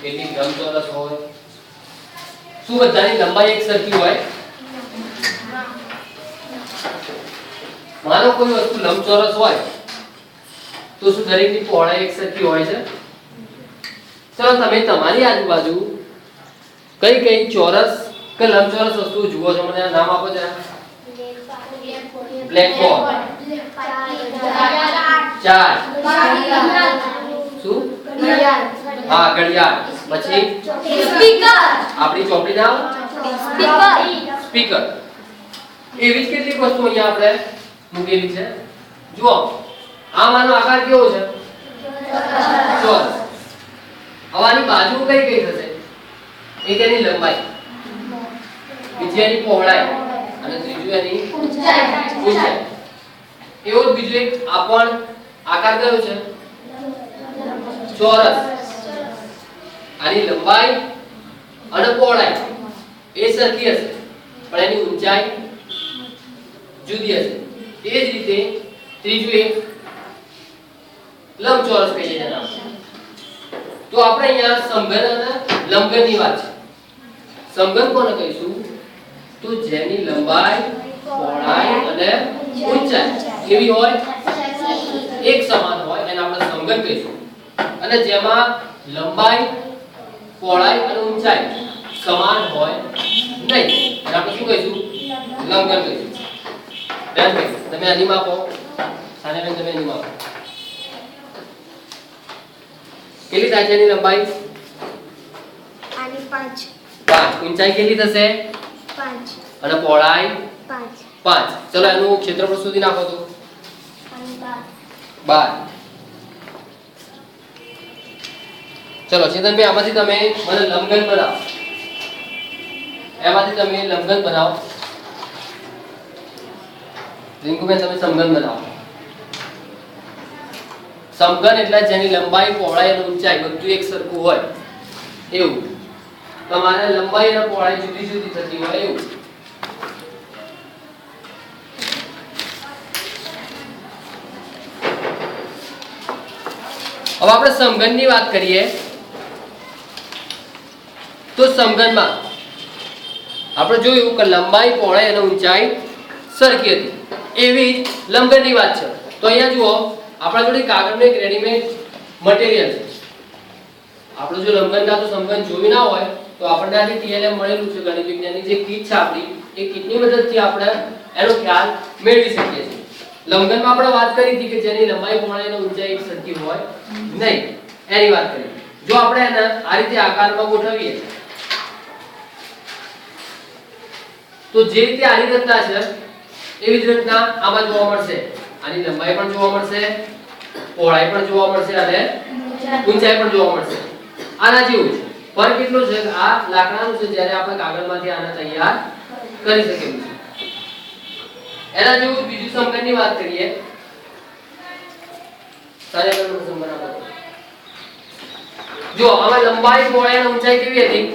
કેટલી લંબચોરસ હોય? શું બધાની લંબાઈ એક સરખી હોય? માનો કોઈ વસ્તુ લંબચોરસ હોય તો શું દરેકની પહોળાઈ એક સરખી હોય છે? ચલો તમે તમારી આજુબાજુ કઈ કઈ ચોરસ કે લંબચોરસ વસ્તુ જુઓ છો? મને નામ આપો જરા. બ્લેકબોર્ડ, ચાર્ટ, શું? હા, ઘડિયાળ. પછી સ્પીકર, આપણી ચોપડી નામ સ્પીકર. એવી જ કેટલીક વસ્તુ અહીંયા આપણે મૂકેલી છે. જુઓ, આમાંનો આકાર કેવો છે? ચોરસ. હવાની બાજુ કઈ કઈ થશે? એક એની લંબાઈ, બીજી એની પહોળાઈ અને ત્રીજું એની ઊંચાઈ. એવો જ બીજો એક આપણ આકાર કયો છે? ચોરસ. આની લંબાઈ અને પહોળાઈ એ સરખી હશે પણ એની ઊંચાઈ જુદી હશે. એ જ રીતે ત્રીજું એક લંબચોરસ કહીએ છીએ આપણે. તો આપણે અહીંયા સમઘન અને લંબઘનની વાત છે. સમઘન કોને કહીશું? તો જેની લંબાઈ, પહોળાઈ અને ઊંચાઈ કેવી હોય? એક સમાન હોય એને આપણે સમઘન કહીશું. અને જેમાં લંબાઈ, પહોળાઈ અને ઊંચાઈ સમાન હોય નહીં એને આપણે શું કહીશું? લંબઘન કહીશું. બેન ભાઈ તમે આની માપો, સાને બેન તમે આની માપો. કેટલી થાય છે એની લંબાઈ? આની 5. 5. ઊંચાઈ કેટલી થશે? 5. અને પહોળાઈ 5. 5. ચલો એનું ક્ષેત્રફળ સુધી નાખો તો. અને 12. ચલો ચેતનભાઈ આમાંથી તમે મને લંબઘન બનાવો. એમાંથી તમે લંબઘન બનાવો. રિંકુબેન તમે સમઘન બનાવો. સમઘન એટલે જેની લંબાઈ, પહોળાઈ અને ઊંચાઈ બધું એક સરખું હોય એવું. તમારે લંબાઈ અને પહોળાઈ જુદી જુદી થતી હોય એવું. હવે આપણે સમઘનની વાત કરીએ તો સમઘનમાં આપણે જોયું કે લંબાઈ, પહોળાઈ અને ઊંચાઈ સરખી હતી. એવી જ લંબઘનની વાત છે. તો અહીંયા જુઓ આપણા જોડે કાગળનું એક રેડીમેડ મટીરીયલ છે. આપણે જો લંબઘનના તો સમઘન જોયું ના હોય તો આપણને આજે TLM મળેલું છે ગણિત વિજ્ઞાનની જે કીટ છે આપણી એ કીટની મદદથી આપણે એનો ખ્યાલ મેળવી શકીએ છીએ. લંબઘનમાં આપણે વાત કરી હતી કે જેની લંબાઈ, પહોળાઈ અને ઊંચાઈ એક સરખી હોય નહીં એની વાત કરી. જો આપણે એને આ રીતે આકારમાં ગોઠવીએ તો જે રીતે આની રચના છે એવી જ રચના આમાં જોવા મળશે. આની લંબાઈ પણ જોવા મળશે, પહોળાઈ પણ જોવા મળશે અને ઊંચાઈ પણ જોવા મળશે. આના જેવું છે. ફરક એટલો છે કે આ લાકડાનું છે જ્યારે આપણે કાગળમાંથી આને તૈયાર કરી શકીએ છીએ. એના જેવું બીજું સમઘનની વાત કરીએ. સારે કરવાનું સમઘન આપો. જો આમાં લંબાઈ, પહોળાઈ અને ઊંચાઈ કેવી હતી?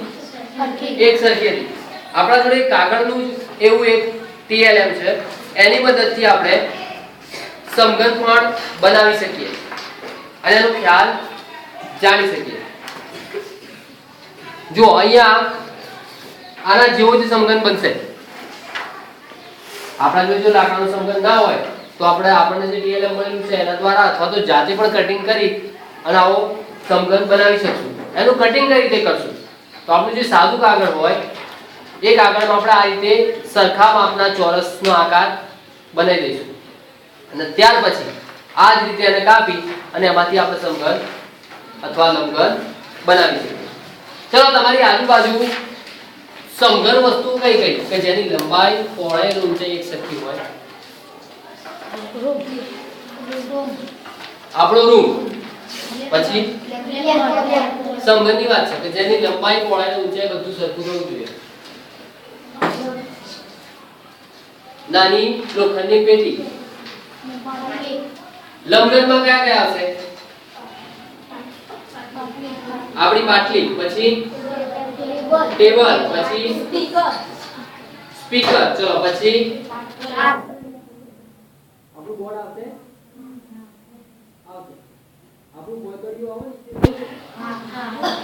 એક સરખી હતી. આપણા જોડે કાગળનું એવું એક TLM છે એની મદદથી આપણે સમઘન પણ બનાવી શકીએ અને એનો ખ્યાલ જાણી શકીએ. જો અહીંયા આના જેવો જ સમઘન બનશે. આપણા જો લાકડાનું સમઘન ના હોય તો આપણને જે TLM મળેલું છે એના દ્વારા અથવા તો જાતે પણ કટિંગ કરી અને આવો સમઘન બનાવી શકશું. એનું કટિંગ કઈ રીતે કરશું? તો આપણું જે સાદું કાગળ હોય એ કાગળમાં આપણે આ રીતે સરખા માપના ચોરસનો આકાર બનાવી દઈશું અને ત્યાર પછી આ જ રીતે એને કાપી અને એમાંથી આપણે સમઘન અથવા લંબઘન બનાવી શકીએ. ચલો તમારી આજુબાજુ સમઘન વસ્તુ કઈ કઈ કે જેની લંબાઈ, પહોળાઈ અને ઊંચાઈ એક સરખી હોય? આપણો રૂમ. પછી સમઘનની વાત છે કે જેની લંબાઈ, પહોળાઈ અને ઊંચાઈ બધું સરખું હોવું જોઈએ. નાની લોખંડની પેટી. લંબઘનમાં કયા કયા આવશે? આપણી બાટલી, પછી ટેબલ, પછી સ્પીકર. ચલો પછી આપણું બોર્ડ આવશે. આપણું બોર્ડ કર્યું આવે ને હા